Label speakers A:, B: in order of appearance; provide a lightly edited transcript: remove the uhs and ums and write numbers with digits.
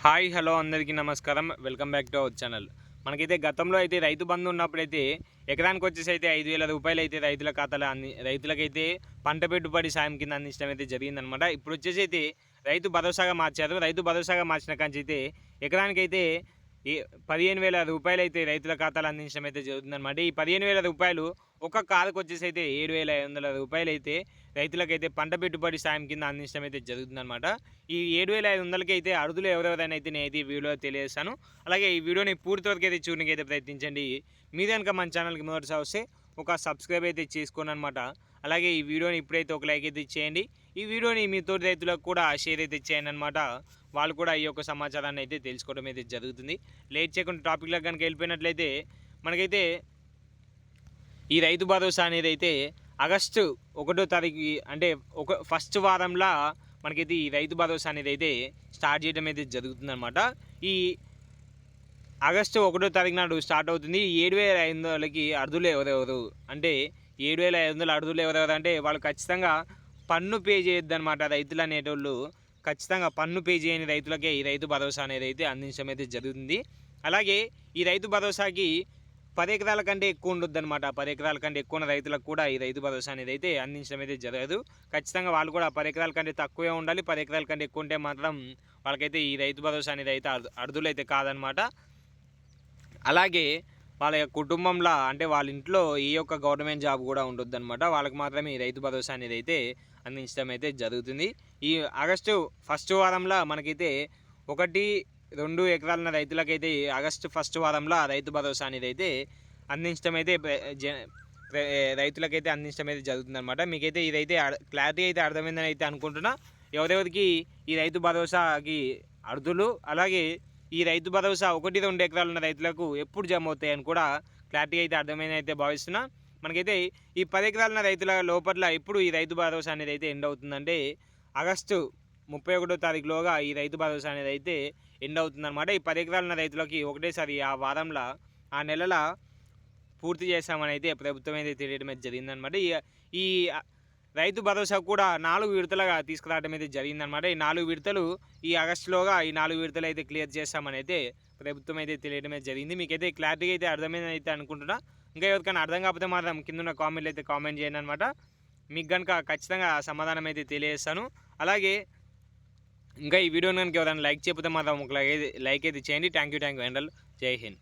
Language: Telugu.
A: హాయ్ హలో అందరికీ నమస్కారం. Welcome back to our channel. మనకైతే గతంలో అయితే రైతు బంధు ఉన్నప్పుడైతే ఎకరానికి వచ్చేసి అయితే 5,000 రూపాయలు అయితే రైతుల ఖాతాలో రైతులకైతే పంట పెట్టుబడి సాయం కింద అందించడం అయితే జరిగిందనమాట. ఇప్పుడు వచ్చేసి అయితే రైతు భరోసాగా మార్చారు. రైతు భరోసాగా మార్చిన కాంచి అయితే ఎకరానికైతే 15,000 రూపాయలు అయితే రైతుల ఖాతాలో అందించడం అయితే జరుగుతుందన్నమాట. ఈ 15,000 రూపాయలు ఒక కారుకు వచ్చేసి అయితే 7,500 రూపాయలు అయితే రైతులకైతే పంట పెట్టుబడి సాయం కింద అందించడం అయితే జరుగుతుందన్నమాట. ఈ 7,500కి అయితే అర్హులు ఎవరెవరైనా అయితే నేనైతే ఈ వీడియోలో తెలియజేస్తాను. అలాగే ఈ వీడియోని పూర్తి వరకు అయితే చూడడానికి అయితే ప్రయత్నించండి. మీరు కనుక మన ఛానల్కి మొదటిసారి వస్తే ఒక సబ్స్క్రైబ్ అయితే చేసుకోండి అనమాట. అలాగే ఈ వీడియోని ఇప్పుడైతే ఒక లైక్ అయితే చేయండి. ఈ వీడియోని మీ తోటి రైతులకు కూడా షేర్ అయితే చేయండి అనమాట. వాళ్ళు కూడా ఈ యొక్క సమాచారాన్ని అయితే తెలుసుకోవడం అయితే జరుగుతుంది. లేట్ చేయకుండా టాపిక్లకు కనుక వెళ్ళిపోయినట్లయితే మనకైతే ఈ రైతు భరోసా అనేది అయితే ఆగస్టు 1వ తారీఖు అంటే ఫస్ట్ వారంలో మనకైతే ఈ రైతు భరోసా అనేది అయితే స్టార్ట్ చేయడం అయితే జరుగుతుందన్నమాట. ఈ ఆగస్టు 1వ తారీఖు నాడు స్టార్ట్ అవుతుంది. 7,500కి అర్హులు ఎవరెవరు అంటే 7,500 అర్హులు ఎవరెవరు అంటే వాళ్ళు ఖచ్చితంగా పన్ను పే చేయొద్దన్నమాట. రైతులు అనేటోళ్ళు ఖచ్చితంగా పన్ను పే చేయని రైతులకే ఈ రైతు భరోసా అనేది అయితే అందించడం అయితే జరుగుతుంది. అలాగే ఈ రైతు భరోసాకి 10 ఎకరాల కంటే ఎక్కువ ఉండొద్దు అనమాట. 10 ఎకరాల కంటే ఎక్కువ ఉన్న రైతులకు కూడా ఈ రైతు భరోసా అనేది అయితే అందించడం అయితే జరగదు. ఖచ్చితంగా వాళ్ళు కూడా 10 ఎకరాల కంటే తక్కువే ఉండాలి. 10 ఎకరాల కంటే ఎక్కువ ఉంటే మాత్రం వాళ్ళకైతే ఈ రైతు భరోసా అనేది అయితే అర్హులు అయితే కాదనమాట. అలాగే వాళ్ళ కుటుంబంలో అంటే వాళ్ళ ఇంట్లో ఈ యొక్క గవర్నమెంట్ జాబ్ కూడా ఉండొద్దు అనమాట. వాళ్ళకి మాత్రమే ఈ రైతు భరోసా అనేది అయితే అందించడం అయితే జరుగుతుంది. ఈ ఆగస్టు ఫస్ట్ వారంలో మనకైతే 1-2 ఎకరాల రైతులకైతే ఆగస్టు ఫస్ట్ వారంలో రైతు భరోసా అనేది అయితే అందించడం అయితే రైతులకైతే అందించడం అయితే జరుగుతుంది అనమాట. మీకైతే ఇదైతే క్లారిటీ అయితే అర్థమైందని అయితే అనుకుంటున్నా. ఎవరెవరికి ఈ రైతు భరోసాకి అర్హులు, అలాగే ఈ రైతు భరోసా 1-2 ఎకరాలు ఉన్న రైతులకు ఎప్పుడు జమ అవుతాయని కూడా క్లారిటీ అయితే అర్థమైందని అయితే భావిస్తున్నా. మనకైతే ఈ 10 ఎకరాల రైతుల లోపల ఎప్పుడు ఈ రైతు భరోసా అనేది అయితే ఎండ్ అవుతుందంటే ఆగస్టు 31వ తారీఖులోగా ఈ రైతు భరోసా అనేది అయితే ఎండ్ అవుతుందన్నమాట. ఈ 10 ఎకరాల రైతులకి ఒకటేసారి ఆ వారంలో ఆ నెలల పూర్తి చేస్తామని అయితే ప్రభుత్వం అయితే తెలియడం అయితే జరిగిందనమాట. ఈ రైతు భరోసా కూడా 4 విడతలుగా తీసుకురావడం అయితే జరిగిందనమాట. ఈ 4 విడతలు ఈ ఆగస్టులోగా ఈ 4 విడతలు అయితే క్లియర్ చేస్తామని అయితే ప్రభుత్వం అయితే తెలియడం అయితే జరిగింది. మీకైతే క్లారిటీ అయితే అర్థమైందని అయితే అనుకుంటున్నా. ఇంకా ఎవరికైనా అర్థం కాకపోతే మాత్రం కింద కామెంట్లు అయితే కామెంట్ చేయండి అనమాట. మీకు కనుక ఖచ్చితంగా సమాధానం అయితే తెలియజేస్తాను. అలాగే ఇంకా ఈ వీడియోని కనుక ఎవరైనా లైక్ చేయకపోతే మాత్రం ఒక లైక్ అయితే చేయండి. థ్యాంక్ యూ ఎండల్. జై హింద్.